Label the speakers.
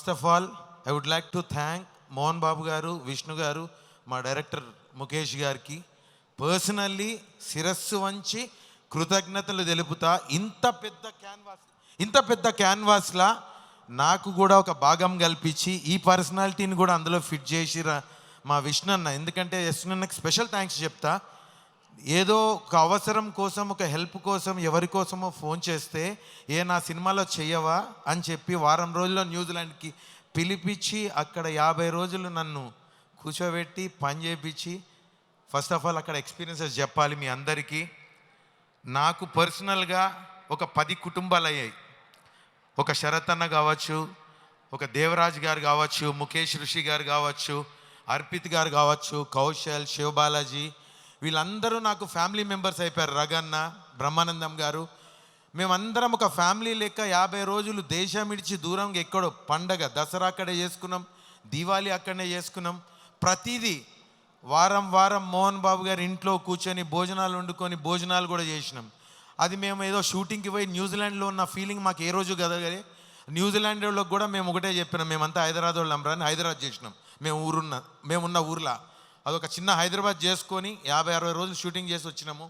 Speaker 1: First of all I would like to thank Mohan Babu garu, Vishnu గారు, మా director Mukesh గారికి పర్సనల్లీ శిరస్సు వంచి కృతజ్ఞతలు తెలుపుతా. ఇంత పెద్ద క్యాన్వాస్లా నాకు కూడా ఒక భాగం కల్పించి ఈ పర్సనాలిటీని కూడా అందులో ఫిట్ చేసి మా విష్ణు అన్న, ఎందుకంటే విష్ణు అన్నకి స్పెషల్ థ్యాంక్స్ చెప్తా. ఏదో ఒక అవసరం కోసం, ఒక హెల్ప్ కోసం ఎవరి కోసమో ఫోన్ చేస్తే నా సినిమాలో చెయ్యవా అని చెప్పి వారం రోజుల్లో న్యూజిలాండ్కి పిలిపించి అక్కడ 50 రోజులు నన్ను కూర్చోబెట్టి పని చేయించి, ఫస్ట్ ఆఫ్ ఆల్ అక్కడ ఎక్స్పీరియన్సెస్ చెప్పాలి మీ అందరికీ. నాకు పర్సనల్గా ఒక 10 కుటుంబాలు అయ్యాయి. ఒక శరత్ అన్న కావచ్చు, ఒక దేవరాజ్ గారు కావచ్చు, ముఖేష్ ఋషి గారు కావచ్చు, అర్పిత్ గారు కావచ్చు, కౌశల్, శివబాలాజీ, వీళ్ళందరూ నాకు ఫ్యామిలీ మెంబర్స్ అయిపోయారు. రగన్న, బ్రహ్మానందం గారు, మేమందరం ఒక ఫ్యామిలీ లెక్క 50 రోజులు దేశం ఇడిచి దూరంగా ఎక్కడో పండగ, దసరా అక్కడే చేసుకున్నాం, దీవాళీ అక్కడనే చేసుకున్నాం. ప్రతిదీ వారం వారం మోహన్ బాబు గారి ఇంట్లో కూర్చొని భోజనాలు వండుకొని భోజనాలు కూడా చేసినాం. అది మేము ఏదో షూటింగ్కి పోయి న్యూజిలాండ్లో ఉన్న ఫీలింగ్ మాకు ఏ రోజు కదగలే. న్యూజిలాండ్లో కూడా మేము ఒకటే చెప్పినాం, మేమంతా హైదరాబాద్ వాళ్ళం రా అని హైదరాబాద్ చేసినాం. మేమున్న ఊర్లో అదొక చిన్న హైదరాబాద్ చేసుకొని 50-60 రోజులు షూటింగ్ చేసి వచ్చినాము.